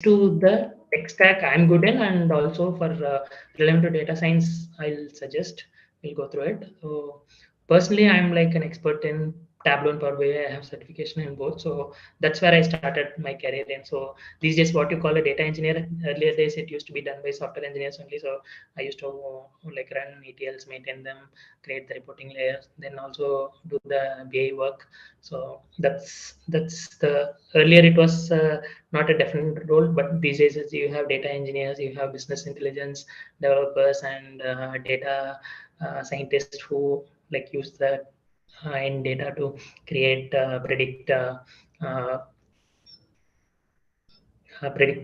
to the tech stack I'm good in, and also for relevant to data science, I'll suggest we'll go through it. So personally, I'm like an expert in Tableau and Power BI. I have certification in both, so that's where I started my career in. So these days, what you call a data engineer, earlier days it used to be done by software engineers only. So I used to like run ETLs, maintain them, create the reporting layers, then also do the BI work. So that's the earlier it was. Not a definite role, but these days as you have data engineers, you have business intelligence developers, and data scientists who like use that in data to create uh, predict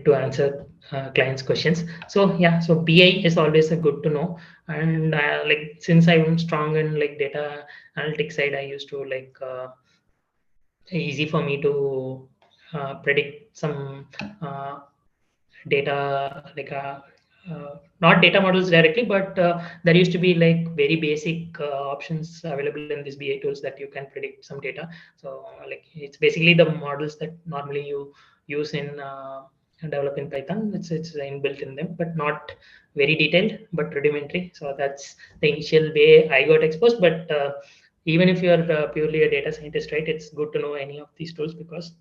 to answer clients questions. So yeah, so BI is always a good to know. And like since I'm strong in like data analytics side, I used to like easy for me to predict some uh, data like not data models directly, but there used to be like very basic options available in these BI tools that you can predict some data. So like it's basically the models that normally you use in develop in Python. It's inbuilt in them, but not very detailed, but rudimentary. So that's the initial way I got exposed. But even if you're purely a data scientist, right, it's good to know any of these tools because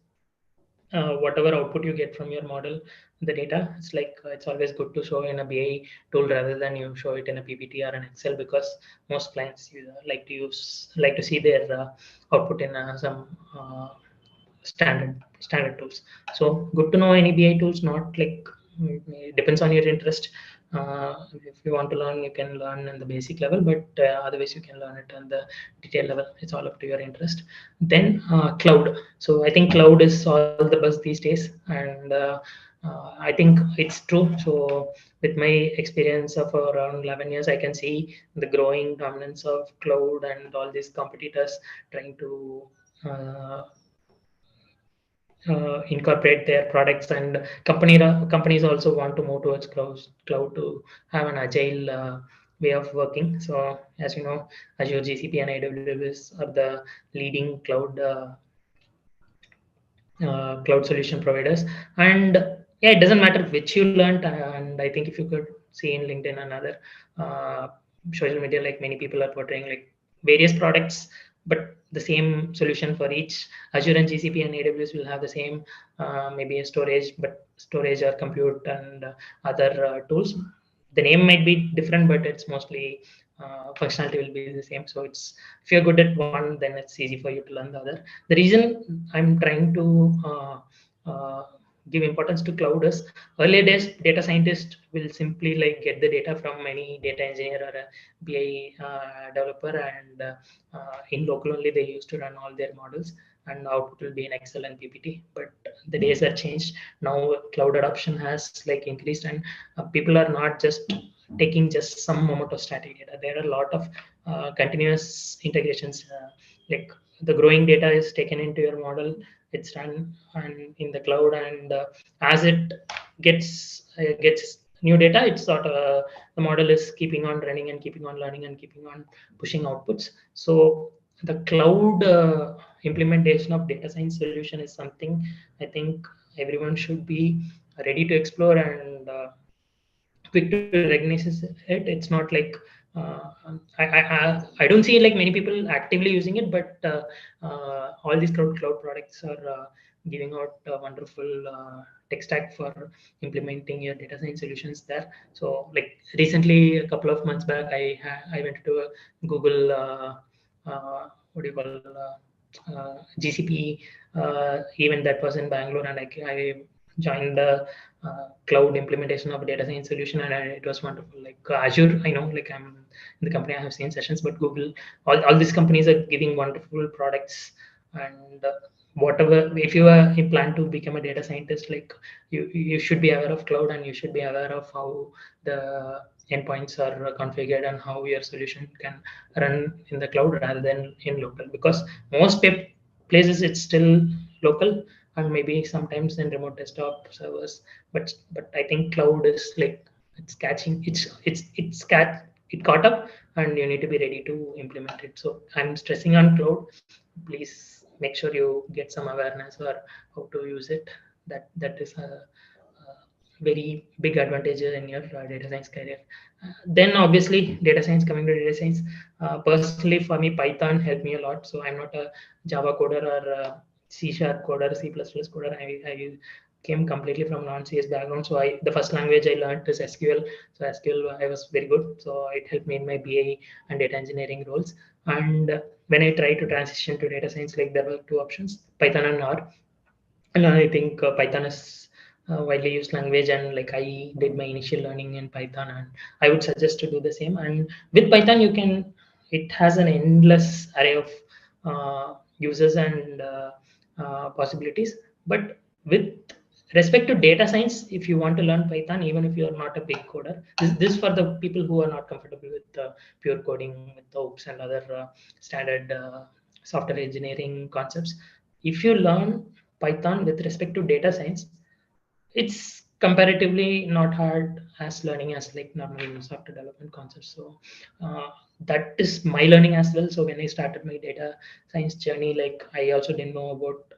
whatever output you get from your model, the data, it's like it's always good to show in a BI tool rather than you show it in a PPT or an Excel, because most clients like to see their output in some standard tools. So good to know any BI tools. Not like it depends on your interest. If you want to learn, you can learn in the basic level, but otherwise you can learn it on the detail level. It's all up to your interest. Then cloud. So I think cloud is all the buzz these days, and I think it's true. So with my experience of around 11 years, I can see the growing dominance of cloud and all these competitors trying to incorporate their products, and companies also want to move towards cloud to have an agile way of working. So as you know, Azure, GCP, and AWS are the leading cloud solution providers. And yeah, it doesn't matter which you learned. And I think if you could see in LinkedIn and other uh, social media, like many people are portraying like various products, but the same solution for each. Azure and GCP and AWS will have the same maybe a storage, but storage or compute and other tools. The name might be different, but it's mostly functionality will be the same. So it's, if you're good at one, then it's easy for you to learn the other. The reason I'm trying to give importance to cloud is earlier days data scientist will simply like get the data from any data engineer or a BI developer, and in local only they used to run all their models, and output will be in Excel and PPT. But the days are changed. Now cloud adoption has like increased, and people are not just taking just some amount of static data. There are a lot of continuous integrations. Like the growing data is taken into your model, it's run and in the cloud, and as it gets new data, it's sort of the model is keeping on running and keeping on learning and keeping on pushing outputs. So the cloud implementation of data science solution is something I think everyone should be ready to explore and quick to recognize it. It's not like I don't see like many people actively using it, but all these cloud products are giving out a wonderful tech stack for implementing your data science solutions there. So like recently, a couple of months back, I went to a Google what do you call GCP event that was in Bangalore, and I joined the cloud implementation of a data science solution, and it was wonderful. Like Azure, I know, like I'm in the company, I have seen sessions, but Google, all these companies are giving wonderful products. And whatever, if you plan to become a data scientist, like you should be aware of cloud, and you should be aware of how the endpoints are configured and how your solution can run in the cloud rather than in local, because most places it's still local, and maybe sometimes in remote desktop servers. But I think cloud is like it's catching, it caught up, and you need to be ready to implement it. So I'm stressing on cloud. Please make sure you get some awareness or how to use it. That is very big advantage in your data science career. Then obviously data science, coming to data science, personally for me Python helped me a lot. So I'm not a Java coder or C sharp coder, C++ coder. I came completely from non-CS background. So the first language I learned is SQL. So SQL I was very good. So it helped me in my BA and data engineering roles. And when I tried to transition to data science, like there were two options, Python and R. And I think Python is widely used language, and like I did my initial learning in Python, and I would suggest to do the same. And with Python, it has an endless array of users and possibilities. But with respect to data science, if you want to learn Python, even if you are not a big coder, this for the people who are not comfortable with pure coding, with OOPS and other standard software engineering concepts. If you learn Python with respect to data science, it's comparatively not hard as learning as like normal software development concepts. So uh, that is my learning as well. So when I started my data science journey, like I also didn't know about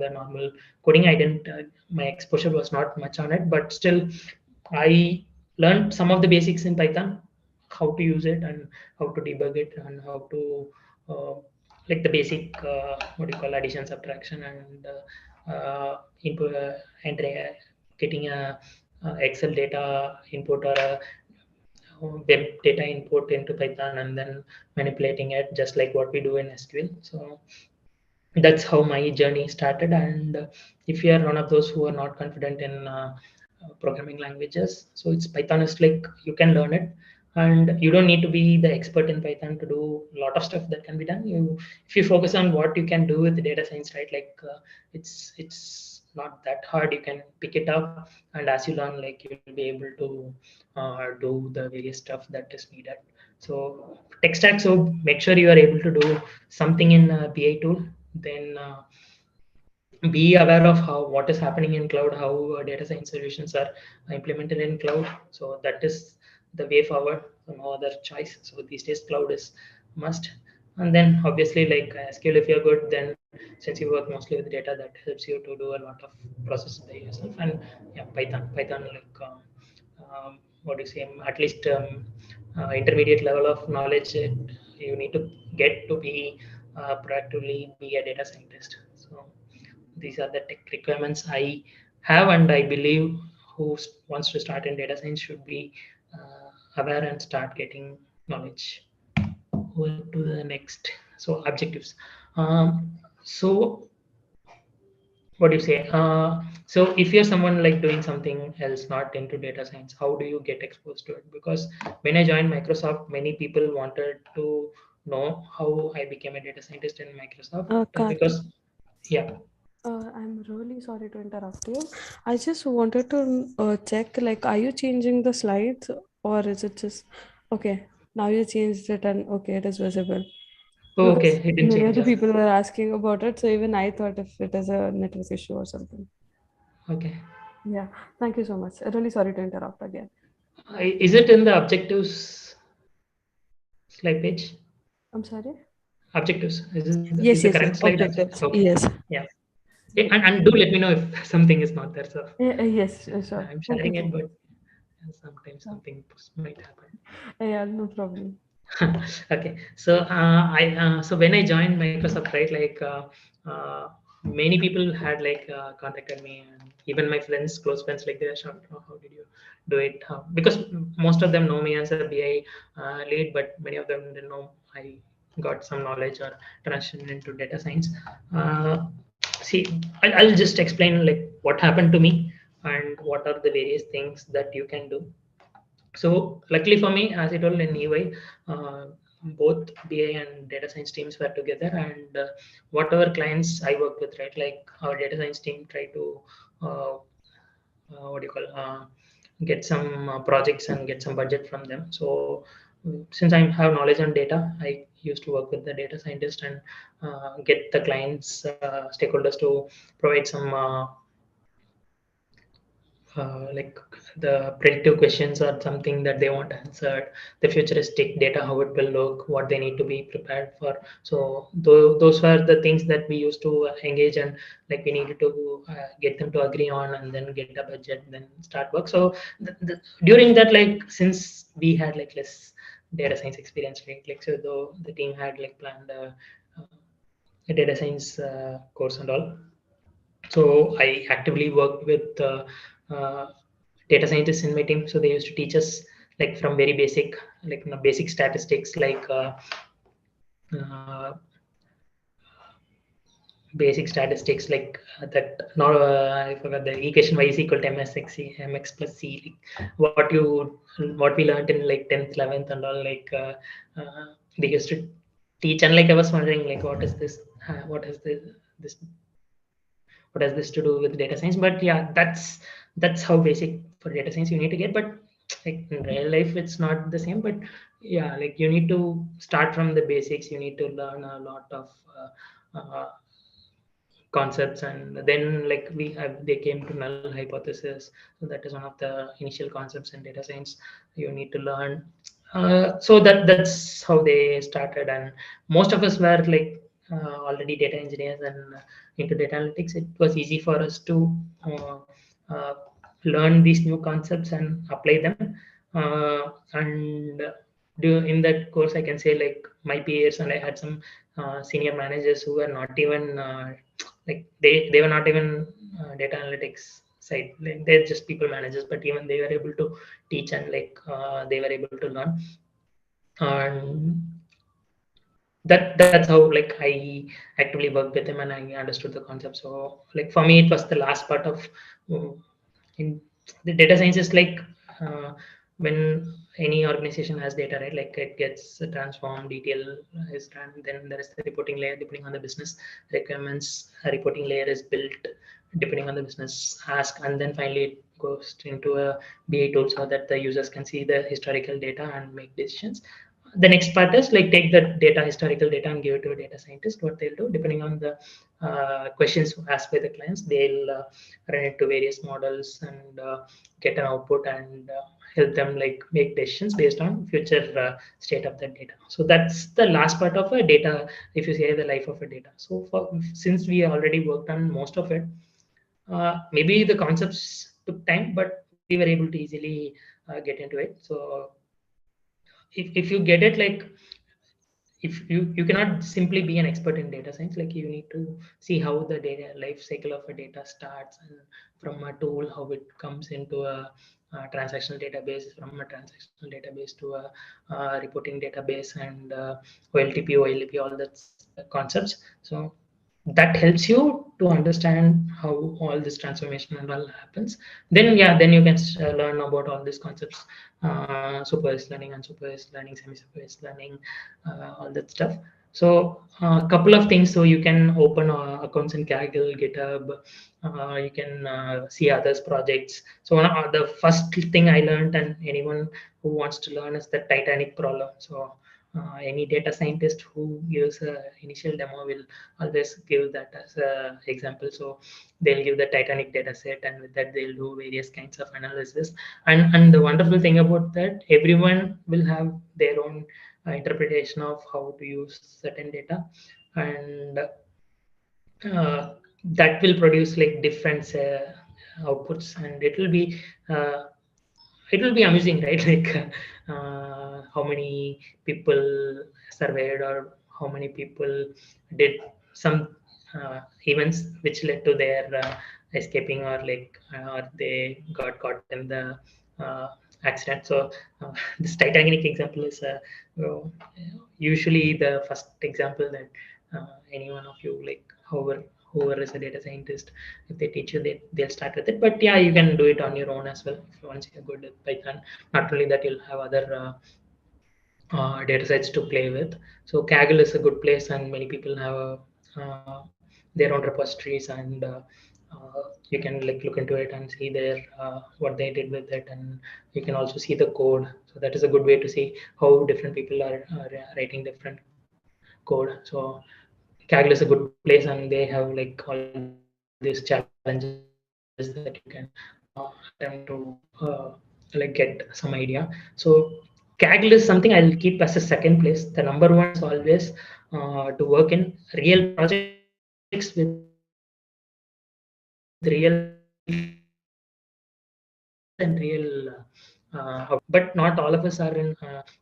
the normal coding. I didn't. My exposure was not much on it, but still, I learned some of the basics in Python, how to use it and how to debug it and how to uh, like the basic what do you call addition, subtraction, and input entry, getting a Excel data input or a web data input into Python and then manipulating it just like what we do in SQL. So that's how my journey started. And if you are one of those who are not confident in programming languages, so it's Python is like you can learn it, and you don't need to be the expert in Python to do a lot of stuff that can be done. You If you focus on what you can do with data science, right, like it's not that hard. You can pick it up, and as you learn, like you'll be able to do the various stuff that is needed. So tech stack, so make sure you are able to do something in BI tool. Then be aware of how what is happening in cloud, how data science solutions are implemented in cloud. So that is the way forward. So no other choice. So these days cloud is must. And then obviously like SQL, if you're good, then since you work mostly with data, that helps you to do a lot of process by yourself. And yeah, Python like what do you say, at least intermediate level of knowledge you need to get to be proactively be a data scientist. So these are the tech requirements I have, and I believe who wants to start in data science should be aware and start getting knowledge. Over to the next. So objectives. So what do you say? So if you're someone like doing something else, not into data science, how do you get exposed to it? Because when I joined Microsoft, many people wanted to know how I became a data scientist in Microsoft Karthik, because yeah. I'm really sorry to interrupt you. I just wanted to check, like, are you changing the slides or is it just okay? Now you changed it and okay, it is visible. Oh, Because okay, it didn't many change. other people were asking about it, so even I thought if it is a network issue or something. Okay. Yeah, thank you so much. Really sorry to interrupt again. Is it in the objectives slide page? I'm sorry. Objectives. Is Yes, the yes, current yes. slide objective? Objectives. Okay. Yes. Yeah. And do let me know if something is not there. So Yes, sure. I'm Thank you sharing so it, much. but sometimes Yeah, something might happen. yeah, no problem. Okay, so so when I joined Microsoft, right, like many people had like contacted me, and even my friends, close friends, like they were shocked, oh, how did you do it? Because most of them know me as a BI lead, but many of them didn't know I got some knowledge or transition into data science. See, I'll just explain like what happened to me and what are the various things that you can do. So luckily for me, as I told in EY, both BI and data science teams were together, and whatever clients I worked with, right, like our data science team tried to uh, what do you call get some projects and get some budget from them. So since I have knowledge on data, I used to work with the data scientist and get the clients stakeholders to provide some like the predictive questions are something that they want answered, the futuristic data, how it will look, what they need to be prepared for. So those were the things that we used to engage, and like we needed to get them to agree on, and then get a budget, then start work. So during that, like since we had like less data science experience, right? Like so though the team had like planned a data science course and all. So I actively worked with uh, data scientists in my team. So they used to teach us like from very basic, like basic statistics, like uh, basic statistics like that. Now I forgot the equation y is equal to mx plus c. Like what we learned in like 10th, 11th, and all. Like they used to teach, and like I was wondering like what is this? What is this what has this to do with data science? But yeah, that's how basic for data science you need to get. But like in real life it's not the same. But yeah, like you need to start from the basics. You need to learn a lot of concepts, and then like they came to null hypothesis. So that is one of the initial concepts in data science you need to learn. So that's how they started, and most of us were like already data engineers and into data analytics. It was easy for us to uh, uh, learn these new concepts and apply them. And in that course I can say like my peers, and I had some senior managers who were not even like they were not even data analytics side. Like they're just people managers, but even they were able to teach, and like they were able to learn. And that's how like I actively worked with them, and I understood the concept. So like for me it was the last part of uh, in the data science is like uh, when any organization has data, right? Like it gets transformed, detail is done, then there is the reporting layer. Depending on the business requirements, a reporting layer is built depending on the business ask, and then finally it goes into a BI tool so that the users can see the historical data and make decisions. The next part is like take the data, historical data, and give it to a data scientist. What they'll do, depending on the questions asked by the clients, they'll run it to various models and get an output, and help them like make decisions based on future state of that data. So that's the last part of a data, if you say the life of a data. So since we already worked on most of it, maybe the concepts took time, but we were able to easily get into it. So if you get it, like if you cannot simply be an expert in data science. Like you need to see how the data life cycle of a data starts, and from a tool how it comes into a transactional database, from a transactional database to a, reporting database, and oltp olep, all that concepts. So that helps you to understand how all this transformation and all happens. Then yeah, then you can learn about all these concepts, supervised learning, unsupervised learning, semi-supervised learning, all that stuff. So a couple of things. So you can open accounts in Kaggle, GitHub. You can see others projects. So the first thing I learned, and anyone who wants to learn, is the Titanic problem. So any data scientist who gives a initial demo will always give that as a example. So they'll give the Titanic data set, and with that they'll do various kinds of analysis. And the wonderful thing about that, everyone will have their own interpretation of how to use certain data, and that will produce like different outputs, and uh, it will be amusing, right? Like how many people surveyed, or how many people did some events which led to their escaping, or like or they got caught in the uh, accident. So this Titanic example is well, usually the first example that any one of you, like whoever is a data scientist, if they teach you, they'll start with it. But yeah, you can do it on your own as well if once you're good at Python. Not only that, you'll have other data sets to play with. So Kaggle is a good place, and many people have their own repositories, and you can like look into it and see their what they did with it, and you can also see the code. So that is a good way to see how different people are writing different code. So Kaggle is a good place, and they have like all these challenges that you can solve. attempt to like get some idea. So Kaggle is something I'll keep as a second place. The number one is always to work in real projects with real clients and real but not all of us are in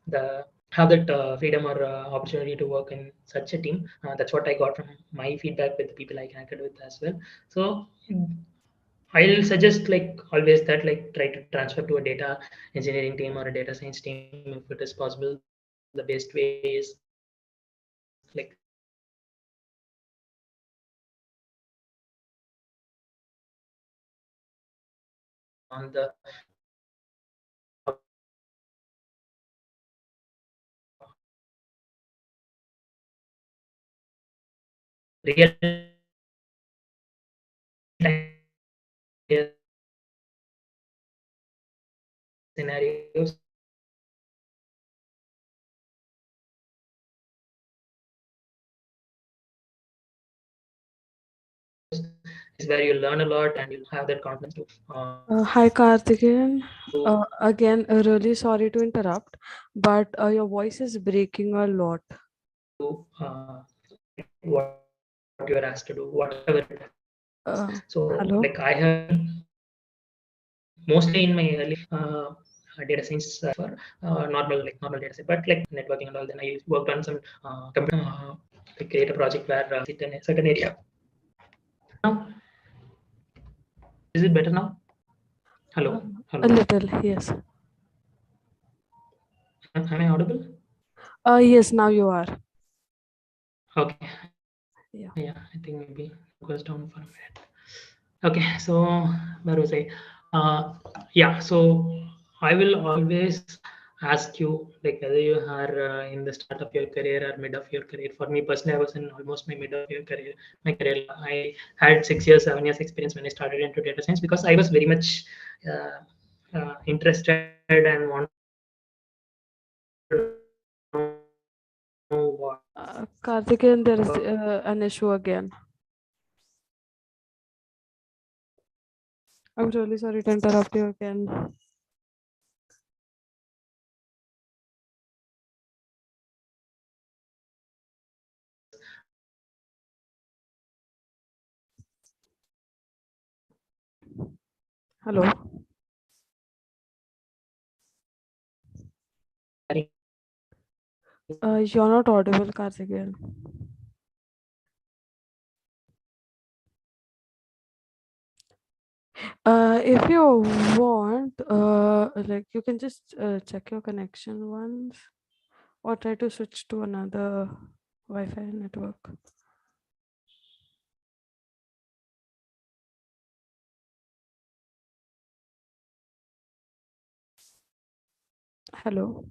the have that freedom or opportunity to work in such a team. That's what I got from my feedback with the people I connected with as well. So I'll suggest like always that like try to transfer to a data engineering team or a data science team if it is possible. The best way is like focusing on the is where you learn a lot and you'll have that confidence to Hi Karthigeyan. Again, really sorry to interrupt, but your voice is breaking a lot. what you are asked to do, whatever it is. So like I have Hello. mostly in my early data science for normal data set, but like networking and all. Then I worked on some like create a project where sit in a certain area. Now, is it better now? Hello, A hello. little, yes. Am I audible? Yes, now you are. Okay. Yeah, Yeah. I think maybe it goes down for a minute. Okay, so where was I? Yeah, so I will always ask you like whether you are in the start of your career or mid of your career. For me personally, I was in almost my mid of your career. My career, I had 6 years, 7 years experience when I started into data science because I was very much interested and wanted to know what Karthikeyan, there is about an issue again. I'm really sorry to interrupt you again. Hello. You're not audible, Karthikeyan. If you want, like you can just check your connection once or try to switch to another Wi-Fi network. Hello.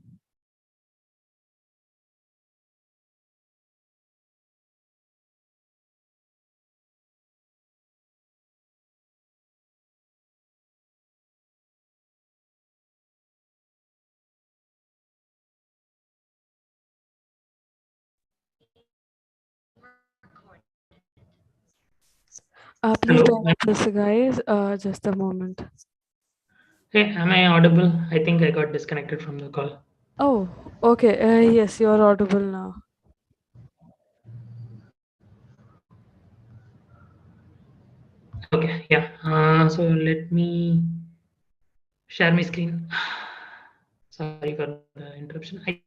Please hello. bear with us, guys. Just a moment. Hey, am I audible? I think I got disconnected from the call. Oh, okay. Yes, you're audible now. Okay, yeah. So let me share my screen. Sorry for the interruption. I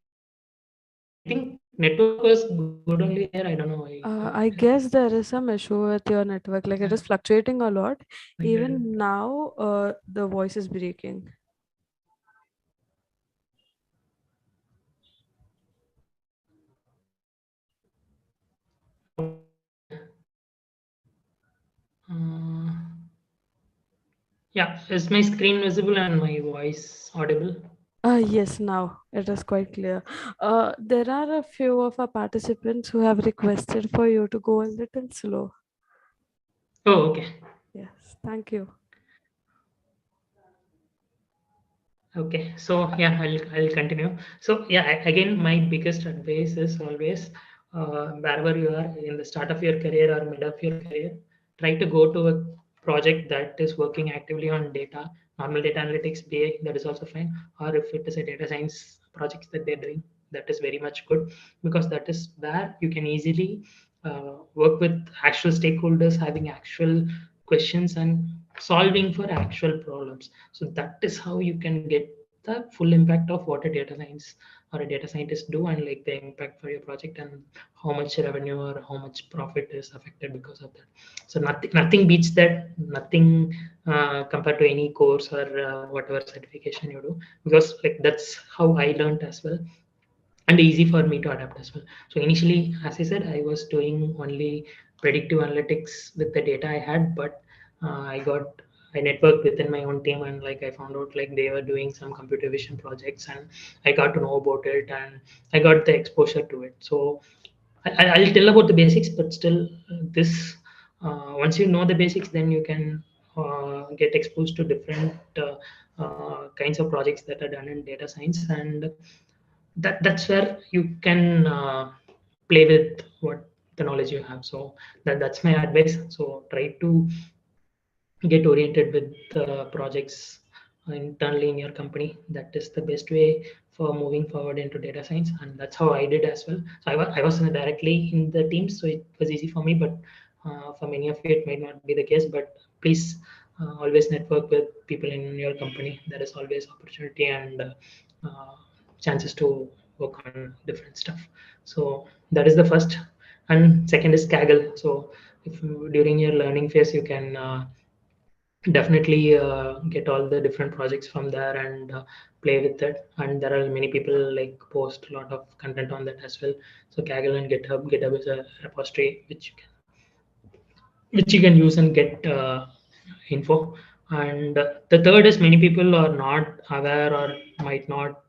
think network was good only there. I don't know why I guess there is some issue with your network. Like it is fluctuating a lot. like Even now, the voice is breaking. uh, yeah. Is my screen visible and my voice audible? Yes, now it is quite clear. There are a few of our participants who have requested for you to go a little slow. Oh, okay. Yes, thank you. Okay. So yeah, I'll continue. So yeah, again, my biggest advice is always wherever you are in the start of your career or mid of your career, try to go to a project that is working actively on data, normal data analytics, BA, that is also fine. Or if it is a data science project that they're doing, that is very much good, because that is where you can easily work with actual stakeholders, having actual questions and solving for actual problems. So that is how you can get the full impact of what a data science or a data scientist do, and like the impact for your project, and how much revenue or how much profit is affected because of that. So nothing beats that, nothing compared to any course or whatever certification you do, because like that's how I learned as well, and easy for me to adapt as well. So initially, as I said, I was doing only predictive analytics with the data I had, but I networked within my own team, and like I found out like they were doing some computer vision projects, and I got to know about it, and I got the exposure to it. So I'll tell about the basics, but still, this once you know the basics, then you can get exposed to different kinds of projects that are done in data science, and that's where you can play with what the knowledge you have. So that's my advice. So try to get oriented with projects internally in your company. That is the best way for moving forward into data science, and that's how I did as well. So I was directly in the team, so it was easy for me, but for many of you it might not be the case. But please always network with people in your company. There is always opportunity and uh, chances to work on different stuff. So that is the first. And second is Kaggle. So if during your learning phase you can definitely get all the different projects from there and play with it. And there are many people like post a lot of content on that as well. So Kaggle and GitHub is a repository which you can use and get info. And the third is many people are not aware or might not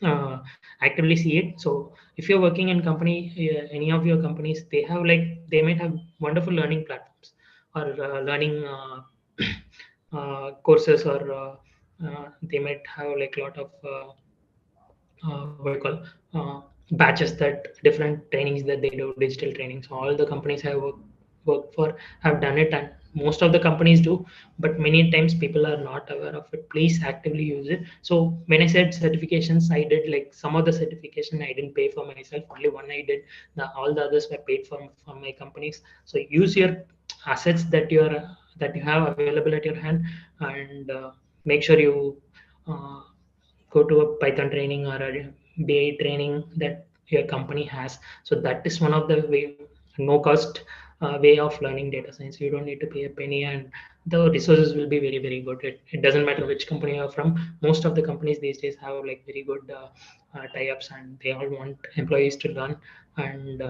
uh, actively see it. So if you're working in company, any of your companies, they have like they might have wonderful learning platforms or learning courses, or they might have like a lot of what do you call batches, that different trainings that they do, digital trainings. So all the companies I work for have done it, and most of the companies do, but many times people are not aware of it. Please actively use it. So when I said certifications, I did like some of the certification I didn't pay for myself, only one I did. All the others were paid from my companies. So use your assets that you have available at your hand, and make sure you uh, go to a Python training or a BI training that your company has. So that is one of the no cost way of learning data science. You don't need to pay a penny, and the resources will be very, very good. It doesn't matter which company you're from. Most of the companies these days have like very good tie-ups, and they all want employees to learn and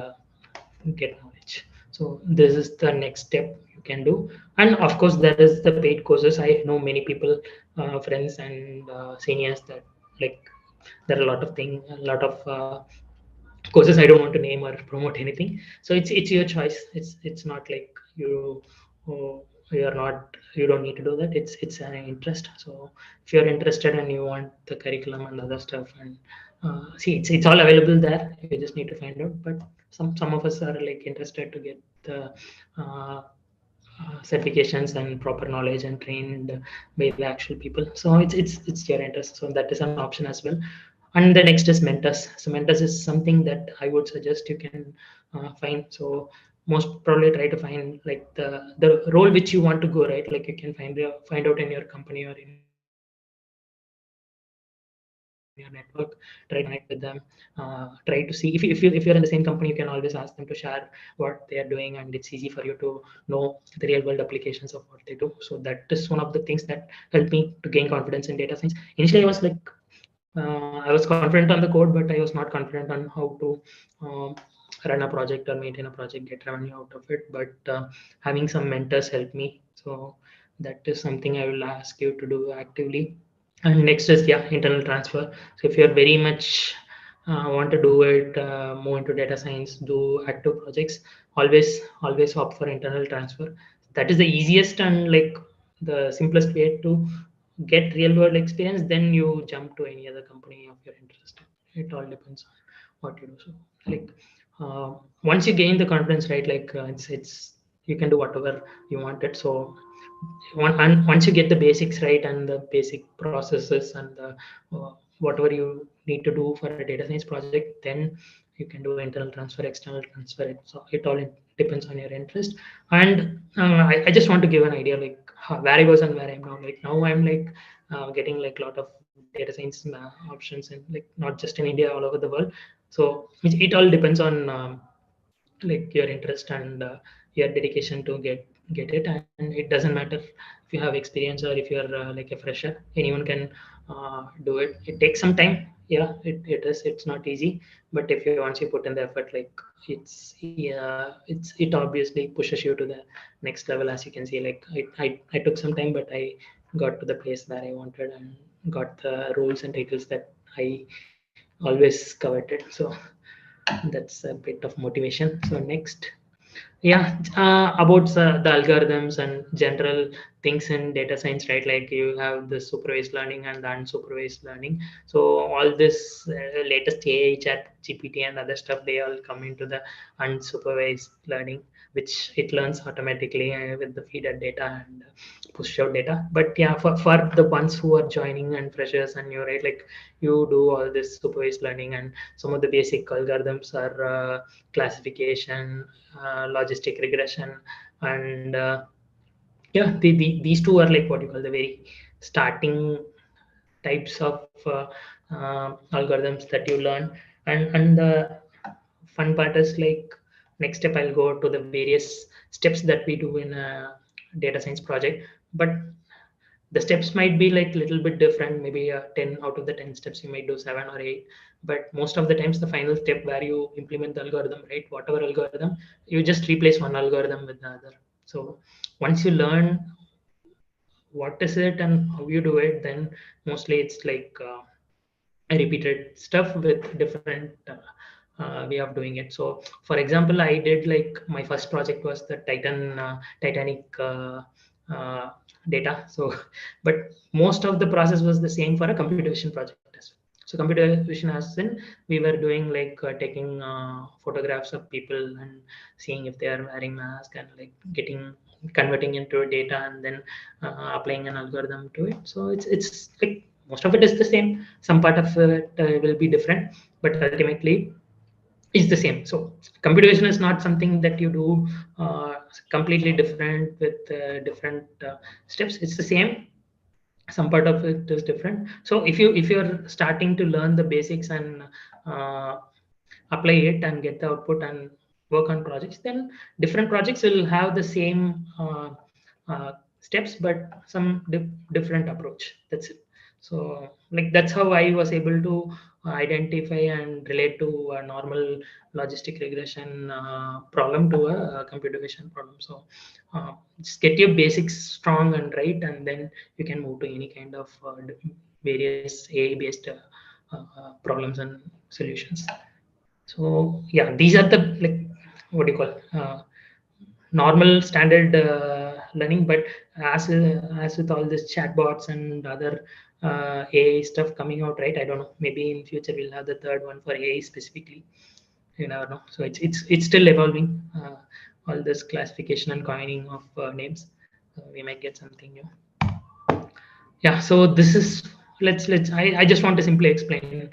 get knowledge. So this is the next step you can do. And of course there is the paid courses. I know many people, friends and seniors, that like there are a lot of thing, a lot of courses. I don't want to name or promote anything. So it's your choice. It's not like you're not, you don't need to do that. It's an interest. So if you're interested and you want the curriculum and other stuff, and see, it's all available there. You just need to find out. But some of us are like interested to get the certifications and proper knowledge and trained by the actual people. So it's your interest. So that is an option as well. And the next is mentors. So mentors is something that I would suggest you can find. So most probably try to find like the role which you want to go, right? Like you can find out in your company or in your network. Try to connect with them. Try to see if you're in the same company, you can always ask them to share what they are doing, and it's easy for you to know the real world applications of what they do. So that is one of the things that helped me to gain confidence in data science. Initially I was like, I was confident on the code, but I was not confident on how to um, run a project or maintain a project, get revenue out of it. But having some mentors helped me. So that is something I will ask you to do actively. And next is, yeah, internal transfer. So if you're very much want to do it, move into data science, do active projects, always opt for internal transfer. That is the easiest and like the simplest way to get real world experience. Then you jump to any other company of your interest. It all depends on what you do. So like once you gain the confidence, right? Like it's you can do whatever you wanted. So once you get the basics right and the basic processes and the whatever you need to do for a data science project, then you can do internal transfer, external transfer. So it all depends on your interest. And I just want to give an idea like where I was and where I'm now. Like now I'm like getting like a lot of data science options, and like not just in India, all over the world. So it all depends on like your interest and your dedication to get it. And it doesn't matter if you have experience or if you're like a fresher, anyone can do it. It takes some time, yeah, it's not easy, but if you once you put in the effort, like it obviously pushes you to the next level. As you can see, like I took some time, but I got to the place where I wanted and got the roles and titles that I always coveted. So that's a bit of motivation. So next, yeah, about the algorithms and general things in data science, right? Like you have the supervised learning and the unsupervised learning. So all this latest AI, chat, GPT, and other stuff, they all come into the unsupervised learning, which it learns automatically with the feeder data and push out data. But yeah, for the ones who are joining and freshers and you, right, like you do all this supervised learning, and some of the basic algorithms are classification, logistic regression, and yeah, these two are like what you call the very starting types of algorithms that you learn. And the fun part is like next step I'll go to the various steps that we do in a data science project. But the steps might be like a little bit different. Maybe 10 out of the 10 steps you might do 7 or 8, but most of the times the final step where you implement the algorithm, right, whatever algorithm, you just replace one algorithm with the other. So once you learn what is it and how you do it, then mostly it's like repeated stuff with different way of doing it. So for example, I did like my first project was the Titanic uh, data. So but most of the process was the same for a computer vision project as well. So computer vision, as in we were doing like taking photographs of people and seeing if they are wearing mask, and like getting converting into data, and then applying an algorithm to it. So it's like most of it is the same. Some part of it will be different, but ultimately is the same. So computer vision is not something that you do completely different with different steps. It's the same. Some part of it is different. So if you're starting to learn the basics and uh, apply it and get the output and work on projects, then different projects will have the same steps, but some different approach. That's it. So like that's how I was able to identify and relate to a normal logistic regression problem to a computer vision problem. So just get your basics strong and right, and then you can move to any kind of various AI based problems and solutions. So yeah, these are the like what do you call normal standard learning. But as with all this chatbots and other AI stuff coming out, right? I don't know. Maybe in future we'll have the third one for AI specifically. You never know. So it's still evolving. All this classification and coining of names, we might get something new. Yeah. So this is let's. I just want to simply explain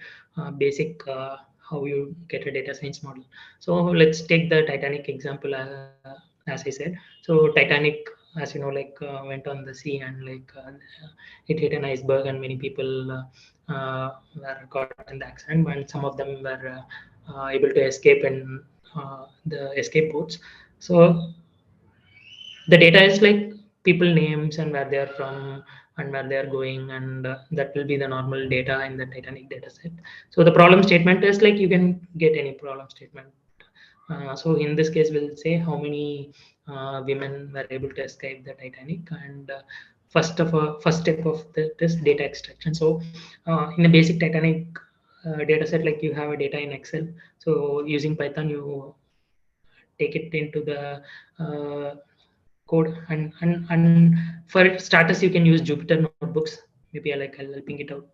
basic how you get a data science model. So let's take the Titanic example as I said. So Titanic, as you know, like went on the sea, and like it hit an iceberg, and many people were caught in the accident, and some of them were able to escape in the escape boats. So the data is like people names and where they are from and where they are going, and that will be the normal data in the Titanic data set. So the problem statement is like you can get any problem statement. So in this case we'll say how many women were able to escape the Titanic, and first step of this data extraction. So in a basic Titanic data set, like you have a data in Excel. So using Python, you take it into the code, and for starters you can use Jupyter notebooks. Maybe I'll ping it out,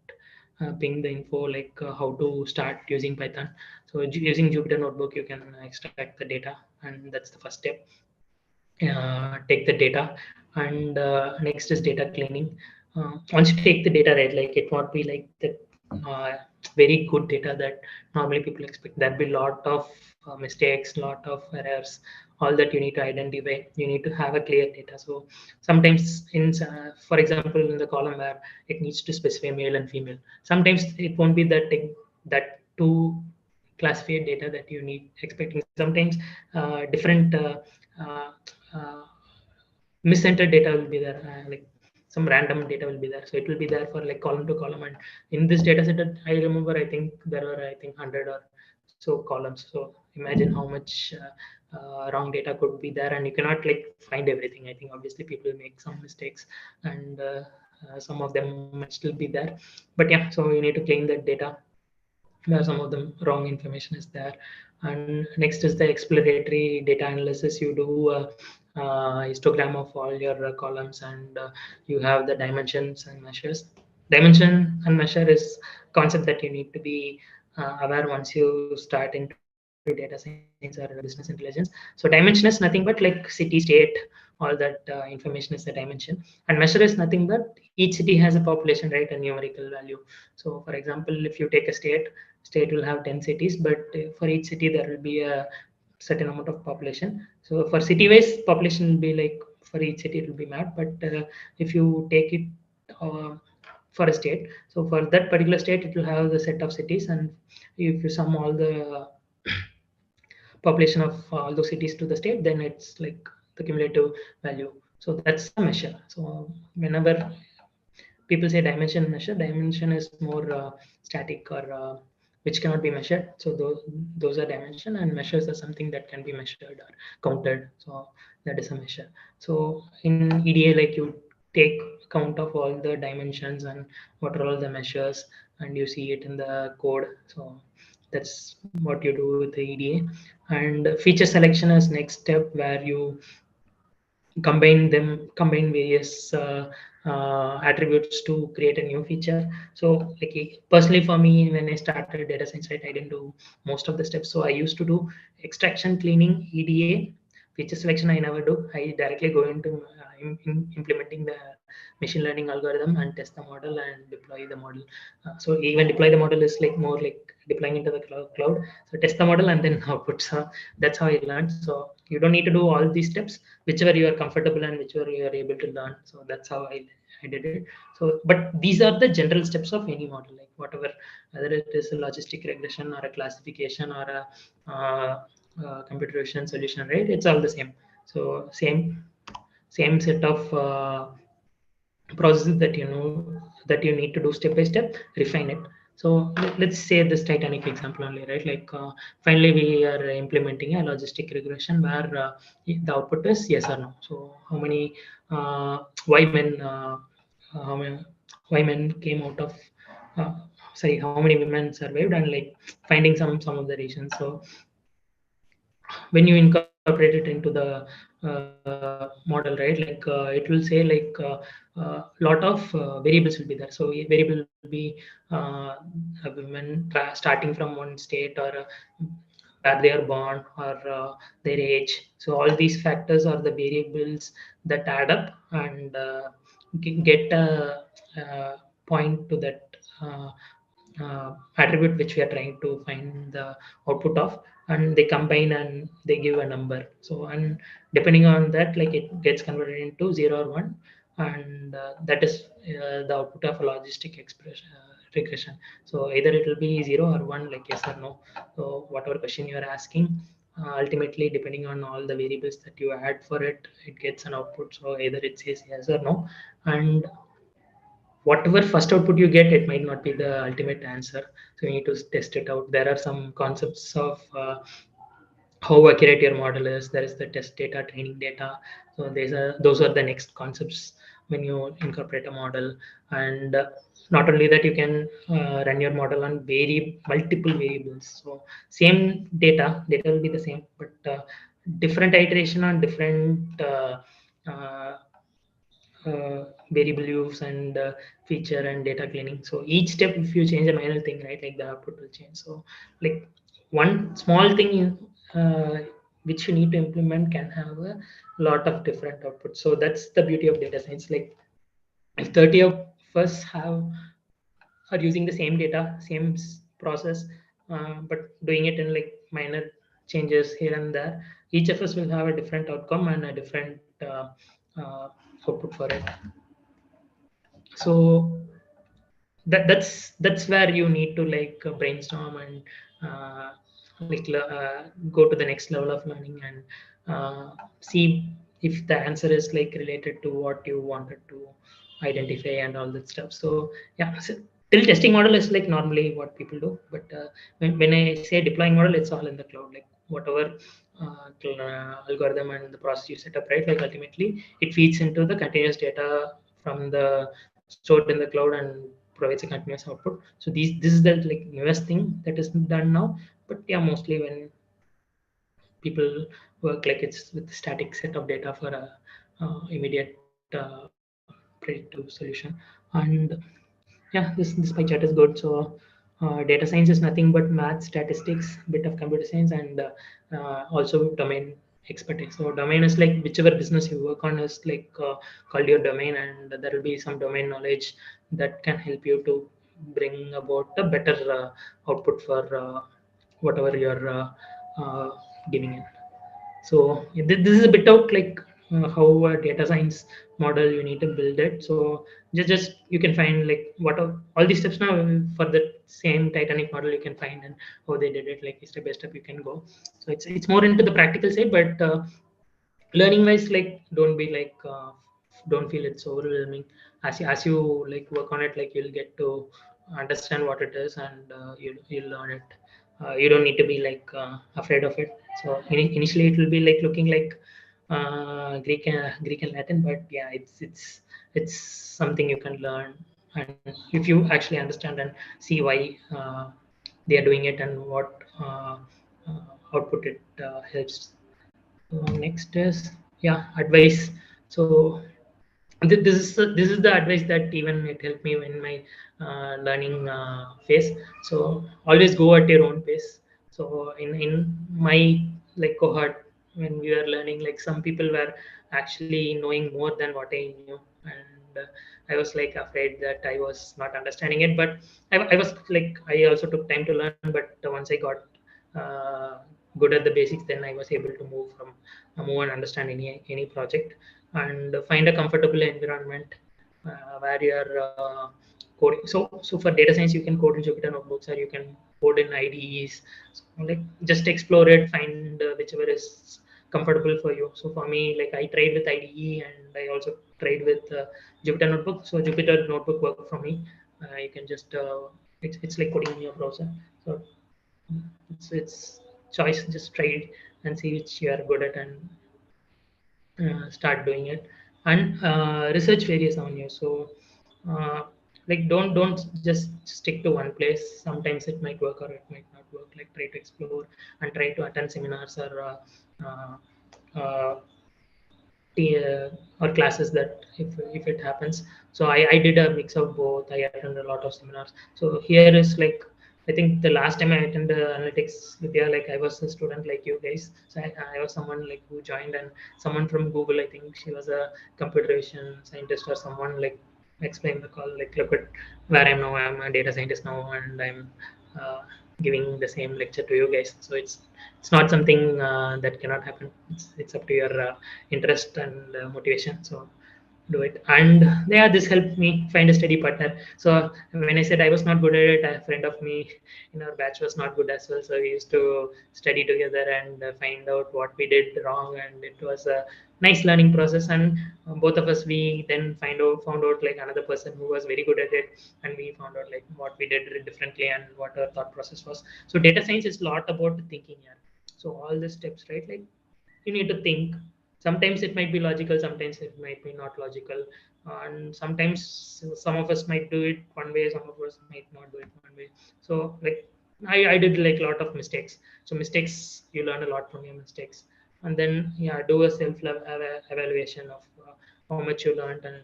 ping the info like how to start using Python. So using Jupyter notebook you can extract the data, and that's the first step. take the data, and next is data cleaning. Once you take the data, right, like it won't be like the uh, very good data that normally people expect. There'll be a lot of mistakes, lot of errors, all that you need to identify. You need to have a clear data. So sometimes for example, in the column where it needs to specify male and female, sometimes it won't be that two classified data that you need expecting. Sometimes different uh, uh, misentered data will be there, like some random data will be there, so it will be there for like column to column. And in this data set, I remember, I think there were, I think, 100 or so columns. So imagine how much wrong data could be there, and you cannot like find everything. I think obviously people make some mistakes, and some of them might still be there. But yeah, so you need to clean that data where some of the wrong information is there. And next is the exploratory data analysis. You do histogram of all your columns, and you have the dimensions and measures. Dimension and measure is concept that you need to be aware once you start into data science or business intelligence. So dimension is nothing but like city, state, all that information is the dimension. And measure is nothing but each city has a population, right, a numerical value. So for example, if you take a state will have 10 cities, but for each city there will be a certain amount of population. So for city wise population will be like, for each city it will be mad. But if you take it uh, for a state, so for that particular state it will have the set of cities, and if you sum all the population of all those cities to the state, then it's like the cumulative value. So that's a measure. So whenever people say dimension measure, dimension is more static, or which cannot be measured. So those are dimension, and measures are something that can be measured or counted. So that is a measure. So in EDA, like you take count of all the dimensions and what are all the measures, and you see it in the code. So that's what you do with the EDA. And feature selection is next step, where you combine various attributes to create a new feature. So like personally for me, when I started data science, right, I didn't do most of the steps. So I used to do extraction, cleaning, EDA. Feature selection I never do. I directly go into implementing the machine learning algorithm and test the model and deploy the model. So even deploy the model is like more like deploying into the cloud. So test the model and then output. So that's how I learned. So you don't need to do all these steps, whichever you are comfortable and whichever you are able to learn. So that's how I did it. So but these are the general steps of any model, like whatever, whether it is a logistic regression or a classification or a computer vision solution, right, it's all the same. So same set of processes that you know, that you need to do step by step, refine it. So let's say this Titanic example only, right, like finally we are implementing a logistic regression where the output is yes or no. So how many why men how many why men came out of uh, sorry, how many women survived, and like finding some of the reasons. So when you incorporate it into the model, right, like it will say like lot of variables will be there. So a variable will be a woman starting from one state, or where they are born, or their age. So all these factors are the variables that add up, and get a, point to that attribute which we are trying to find the output of, and they combine and they give a number. So and depending on that, like it gets converted into 0 or 1, and that is the output of a logistic expression regression. So either it will be 0 or 1, like yes or no. So whatever question you are asking, ultimately depending on all the variables that you add for it, it gets an output. So either it says yes or no, and whatever first output you get, it might not be the ultimate answer. So you need to test it out. There are some concepts of how accurate your model is. There is the test data, training data. So those are the next concepts when you incorporate a model. And not only that, you can run your model on multiple variables. So same data will be the same, but different iteration on different uh, variable use and feature and data cleaning. So each step, if you change a minor thing, right, like the output will change. So like one small thing which you need to implement can have a lot of different outputs. So that's the beauty of data science. Like if 30 of us are using the same data, same process, but doing it in like minor changes here and there, each of us will have a different outcome and a different uh, output for it. So that's where you need to like brainstorm and uh, go to the next level of learning and see if the answer is like related to what you wanted to identify and all that stuff. So yeah, so till testing model is like normally what people do, but when I say deploying model, it's all in the cloud, like whatever algorithm and the process you set up, right? Like ultimately it feeds into the continuous data from the stored in the cloud and provides a continuous output. So this is the like newest thing that is done now. But yeah, mostly when people work, like it's with static set of data for a immediate predictive solution. And yeah, this pie chart is good. So data science is nothing but math, statistics, bit of computer science, and also domain expertise. So domain is like whichever business you work on is like called your domain, and there will be some domain knowledge that can help you to bring about a better output for whatever you're uh, giving in. So this is a bit out like how a data science model you need to build it. So just you can find like what are all these steps now for the same Titanic model you can find and how they did it, like step by step you can go. So it's more into the practical side, but learning wise, like don't feel it's overwhelming. As you like work on it, like you'll get to understand what it is, and you'll learn it. You don't need to be like afraid of it. So initially it will be like looking like Greek and Latin, but yeah, it's something you can learn. And if you actually understand and see why they are doing it and what output it helps. So next is, yeah, advice. So this is the advice that even it helped me in my learning phase. So always go at your own pace. So in my like cohort, when we were learning, like some people were actually knowing more than what I knew, and I was like afraid that I was not understanding it. But I was like, I also took time to learn, but once I got uh, good at the basics, then I was able to move and understand any project and find a comfortable environment where you're coding. So for data science, you can code in Jupyter notebooks, or you can code in IDEs. So like just explore it, find whichever is comfortable for you. So for me, like I tried with IDE and I also tried with Jupyter notebook. So Jupyter notebook worked for me. You can just it's like coding in your browser. So it's choice. Just try it and see which you are good at, and start doing it. And research various on you. So uh, like don't just stick to one place. Sometimes it might work or it might not work. Like try to explore and try to attend seminars or uh, or classes that if it happens. So I did a mix of both. I attended a lot of seminars. So here is like, I think the last time I attended analytics with you, like I was a student like you guys. So I was someone like who joined, and someone from Google, I think she was a computer vision scientist or someone, like explained the call, like look at where I'm now. I'm a data scientist now, and I'm uh, giving the same lecture to you guys. So it's not something that cannot happen. It's up to your interest and motivation. So do it. And yeah, this helped me find a steady partner. So when I said I was not good at it, a friend of me in our batch was not good as well. So we used to study together and find out what we did wrong, and it was a nice learning process. And both of us, we then found out like another person who was very good at it, and we found out like what we did differently and what our thought process was. So data science is a lot about thinking. Yeah. So all the steps, right? Like you need to think. Sometimes it might be logical, sometimes it might be not logical, and sometimes some of us might do it one way, some of us might not do it one way. So like I did like a lot of mistakes. So mistakes, you learn a lot from your mistakes. And then yeah, do a self evaluation of how much you learned and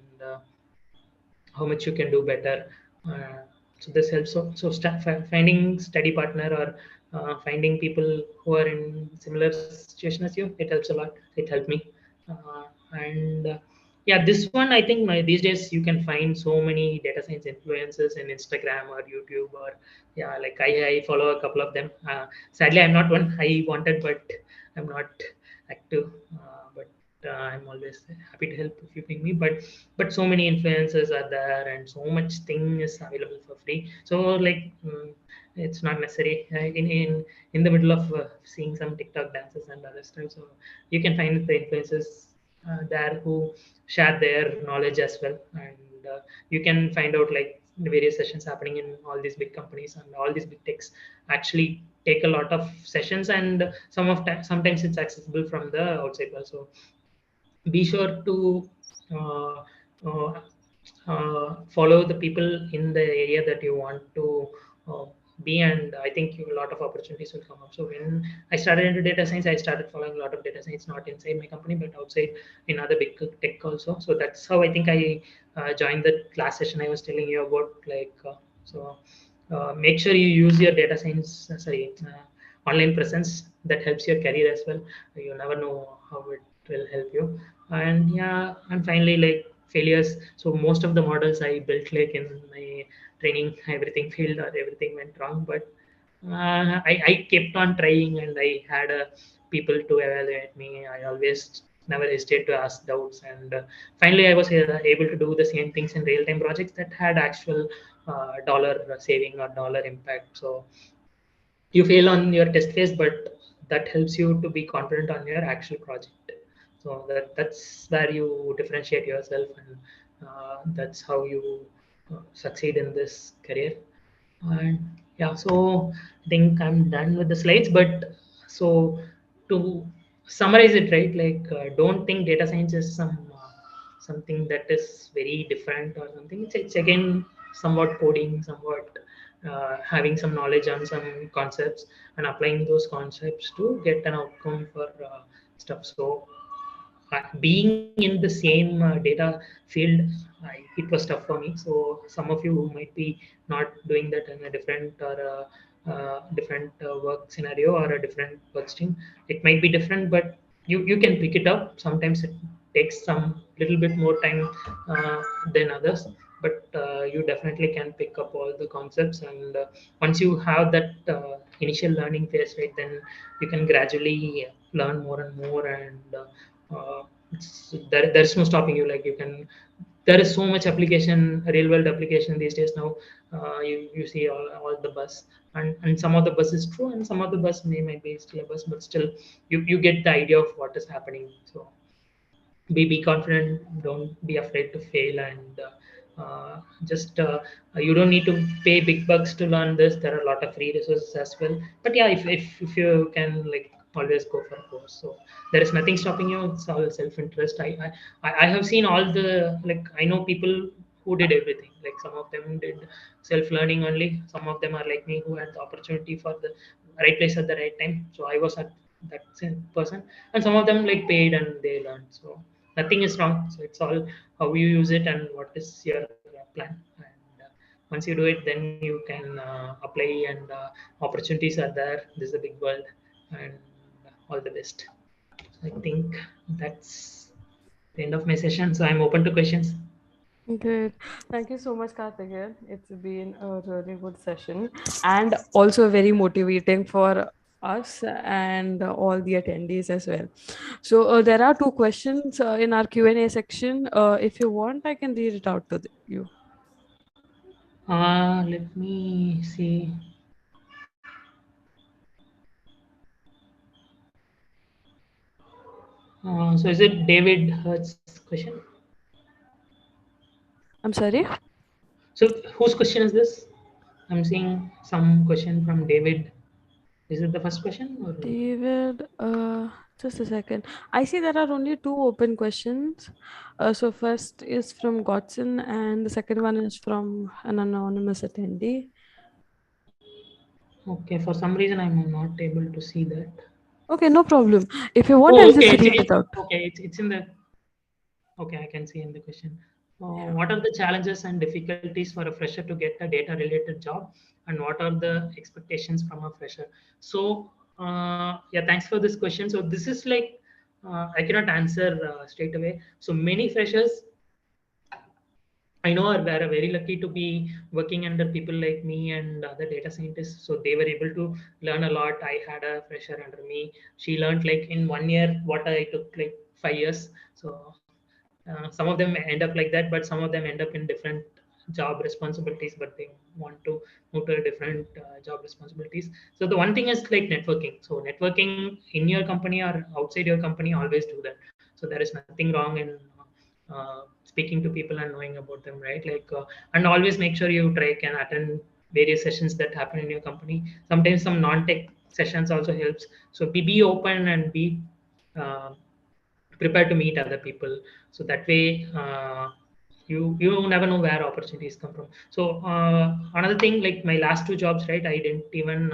how much you can do better. uh, so this helps. So finding steady partner or finding people who are in similar situation as you, it helps a lot. It helped me. And Yeah, this one I think these days you can find so many data science influencers in Instagram or YouTube or yeah, like I follow a couple of them. Sadly, I'm not one. I wanted, but I'm not active. But I'm always happy to help if you ping me. But so many influencers are there, and so much thing is available for free. So like. It's not necessary in the middle of seeing some TikTok dances and other stuff. So you can find the influencers there who share their knowledge as well, and you can find out like the various sessions happening in all these big companies and all these big techs actually take a lot of sessions, and sometimes it's accessible from the outside also. Be sure to uh, uh, follow the people in the area that you want to uh, be, and I think a lot of opportunities will come up. So when I started into data science, I started following a lot of data science, not inside my company but outside in other big tech also. So that's how I think I joined the class session I was telling you about, make sure you use your data science online presence. That helps your career as well. You never know how it will help you. And yeah, and finally, like failures. So most of the models I built like in my training, everything failed or everything went wrong. But I kept on trying, and I had people to evaluate me. I always never hesitate to ask doubts, and finally I was able to do the same things in real time projects that had actual dollar saving or dollar impact. So you fail on your test phase, but that helps you to be confident on your actual project. So that's where you differentiate yourself, and that's how you succeed in this career. And yeah, so I think I'm done with the slides. But so to summarize it, right? Like, don't think data science is something that is very different or something. It's again somewhat coding, somewhat having some knowledge on some concepts and applying those concepts to get an outcome for stuff. So being in the same data field, it was tough for me. So some of you who might be not doing that in a different work scenario or a different work stream, it might be different, but you can pick it up. Sometimes it takes some little bit more time than others, but you definitely can pick up all the concepts. And once you have that initial learning phase, right, then you can gradually learn more and more. And there's no stopping you. Like, you can, there is so much application, real world application these days now. You see all the bus, and some of the bus is true, and some of the bus might be still a bus, but still you get the idea of what is happening. So be confident, don't be afraid to fail, and just you don't need to pay big bucks to learn this. There are a lot of free resources as well. But yeah, if you can, like, always go for a course. So there is nothing stopping you. It's all self-interest. I have seen all the, like, I know people who did everything. Like, some of them did self-learning only, some of them are like me who had the opportunity for the right place at the right time. So I was at that same person, and some of them like paid and they learned. So nothing is wrong. So it's all how you use it and what is your plan. And once you do it, then you can apply, and opportunities are there. This is a big world. And all the best. So I think that's the end of my session. So I'm open to questions. Great. Thank you so much, Karthigeyan. It's been a really good session and also very motivating for us and all the attendees as well. So there are two questions in our Q&A section. If you want, I can read it out to you. Let me see. So is it David Hertz's question? I'm sorry? So whose question is this? I'm seeing some question from David. Is it the first question or? David, just a second. I see there are only two open questions. So first is from Godson and the second one is from an anonymous attendee. Okay, for some reason I'm not able to see that. Okay, no problem. If you want, Oh, I'll okay. just read it out. Okay. It's in the. Okay, I can see in the question. Yeah. What are the challenges and difficulties for a fresher to get a data related job, and what are the expectations from a fresher? So yeah, thanks for this question. So this is like I cannot answer straight away. So many freshers I know are very lucky to be working under people like me and other data scientists. So they were able to learn a lot. I had a fresher under me. She learned like in 1 year what I took like 5 years. So some of them end up like that, but some of them end up in different job responsibilities, but they want to move to a different job responsibilities. So the one thing is like networking. So networking in your company or outside your company, always do that. So there is nothing wrong in speaking to people and knowing about them, right? Like and always make sure you try can attend various sessions that happen in your company. Sometimes some non-tech sessions also helps. So be open and be uh, prepared to meet other people. So that way you never know where opportunities come from. So another thing, like my last two jobs, right, I didn't even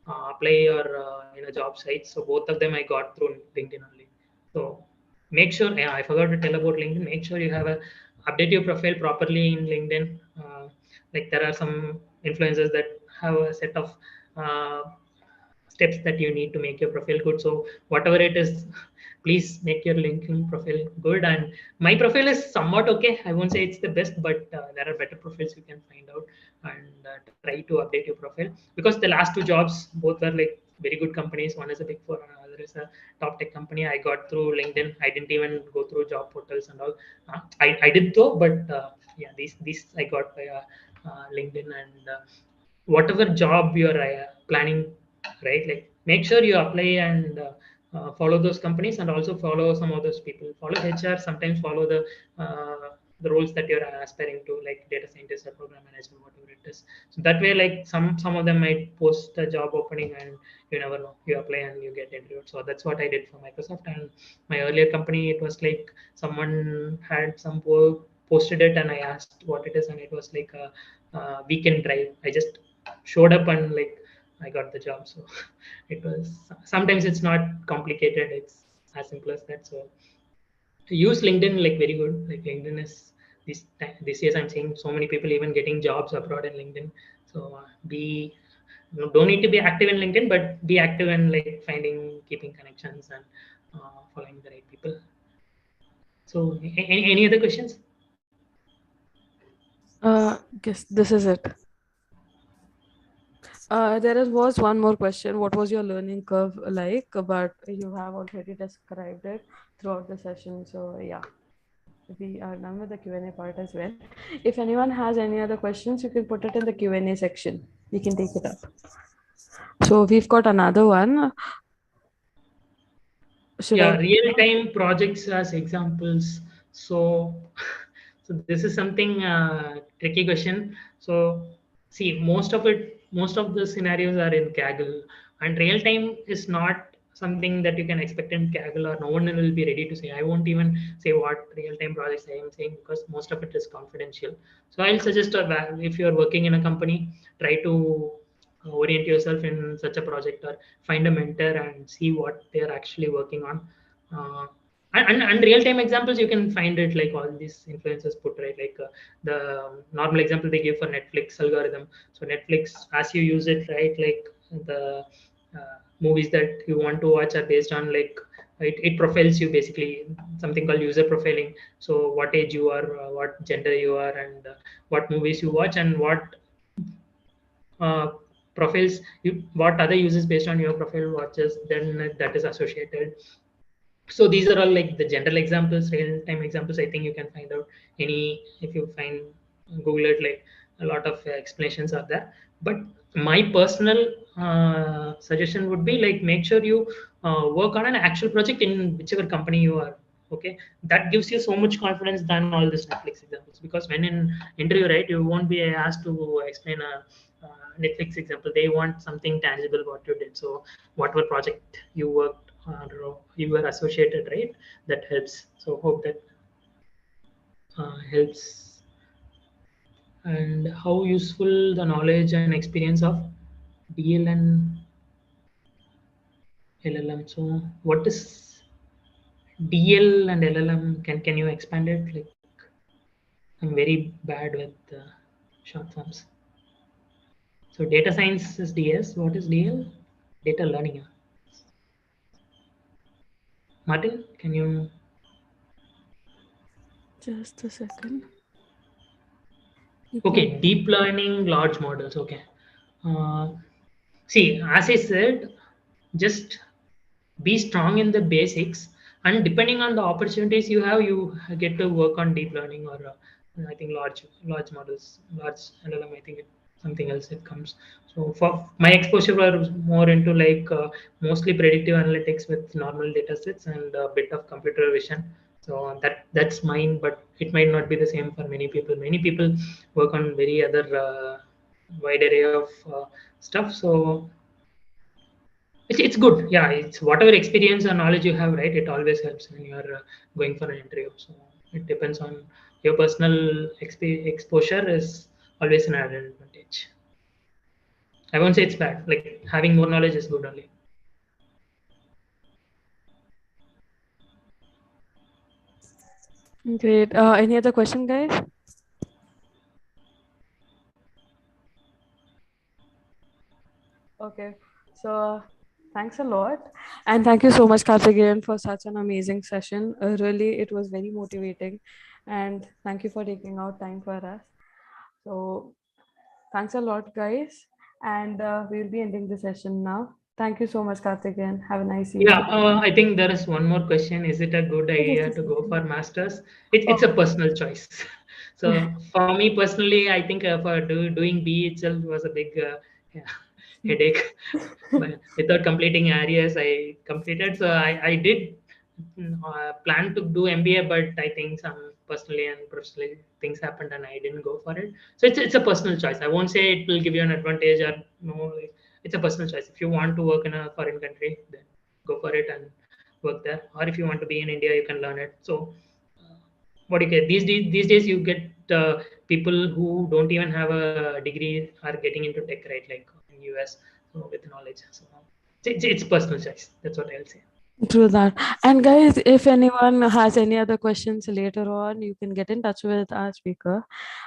apply or in a job site. So both of them I got through LinkedIn only. So make sure, yeah, I forgot to tell about LinkedIn. Make sure you have a update your profile properly in LinkedIn. Like there are some influencers that have a set of uh, steps that you need to make your profile good. So whatever it is, please make your LinkedIn profile good. And my profile is somewhat okay. I won't say it's the best, but there are better profiles you can find out, and try to update your profile, because the last two jobs both were like very good companies. One is a big four, and another is a top tech company. I got through LinkedIn. I didn't even go through job portals and all. I did though, but yeah, these I got by LinkedIn. And whatever job you're planning, right, like make sure you apply and follow those companies, and also follow some of those people, follow HR, sometimes follow the roles that you're aspiring to, like data scientist or program manager, whatever it is. So that way, like some of them might post a job opening, and you never know, you apply and you get interviewed. So that's what I did for Microsoft. And my earlier company, it was like someone had some work, posted it, and I asked what it is, and it was like a weekend drive. I just showed up and like I got the job. So it was, sometimes it's not complicated. It's as simple as that. So to use LinkedIn like very good. Like LinkedIn is this years I'm seeing so many people even getting jobs abroad in LinkedIn. So be, you know, don't need to be active in LinkedIn, but be active in like finding, keeping connections, and following the right people. So any other questions? Guess this is it. Was one more question. What was your learning curve like? But you have already described it throughout the session. So yeah, we are done with the Q&A part as well. If anyone has any other questions, you can put it in the Q&A section. We can take it up. So we've got another one. Should Yeah, I? real time projects as examples. So so this is something tricky question. So see, most of the scenarios are in Kaggle, and real time is not something that you can expect in Kaggle, or no one will be ready to say. I won't even say what real time projects I am saying, because most of it is confidential. So I'll suggest if you're working in a company, try to orient yourself in such a project, or find a mentor and see what they're actually working on. uh, and real-time examples, you can find it like all these influencers put, right, like the normal example they give for Netflix algorithm. So Netflix, as you use it, right, like the movies that you want to watch are based on like it profiles you, basically something called user profiling. So what age you are, what gender you are, and what movies you watch, and what uh, profiles you, what other users based on your profile watches, then that is associated. So these are all like the general examples, real time examples. I think you can find out any, if you find, Google it, like a lot of explanations are there. But my personal suggestion would be like make sure you work on an actual project in whichever company you are. Okay, that gives you so much confidence than all these Netflix examples, because when in interview, right, you won't be asked to explain a Netflix example. They want something tangible what you did. So whatever project you worked or you were associated, right, that helps. So hope that helps. And how useful the knowledge and experience of DL and LLM. So what is DL and LLM? Can you expand it? Like I'm very bad with short forms. So data science is DS. What is DL? Data learning. Martin, can you? Just a second. Okay, deep learning, large models. Okay. Uh, See, as I said, just be strong in the basics, and depending on the opportunities you have, you get to work on deep learning or I think large models, large LLM. I think something else it comes. So for my exposure was more into like mostly predictive analytics with normal data sets and a bit of computer vision. So that's mine, but it might not be the same for many people. Many people work on very other wide array of stuff. So it's good. Yeah, it's whatever experience or knowledge you have, right? It always helps when you are going for an interview. So it depends on your personal exposure is always an added advantage. I won't say it's bad. Like having more knowledge is good only. Great. Any other question, guys? Okay. So thanks a lot. And thank you so much, Karthigeyan, for such an amazing session. Really, it was very motivating. And thank you for taking out time for us. So thanks a lot, guys. And we'll be ending the session now. Thank you so much, Karthigeyan. Have a nice Yeah, evening. I think there is one more question. Is it a good Just idea a to go for second. masters? It's Oh, a personal choice. So for me personally, I think for doing B itself was a big yeah, headache. But without completing areas, I completed. So I did plan to do MBA, but I think some personally and professionally things happened and I didn't go for it. So it's a personal choice. I won't say it will give you an advantage or no. It's a personal choice. If you want to work in a foreign country, then go for it and work there. Or if you want to be in India, you can learn it. So what do you get these days you get people who don't even have a degree are getting into tech, right? Like in US, so with knowledge. So it's personal choice. That's what I'll say. true that. And guys, if anyone has any other questions later on, you can get in touch with our speaker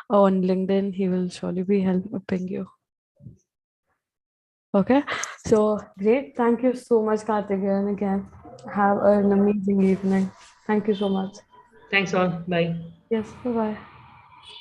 on LinkedIn. He will surely be helping you. Okay. So great. Thank you so much, Karthigeyan. Again, have an amazing evening. Thank you so much. Thanks all. Bye. Yes. Bye bye.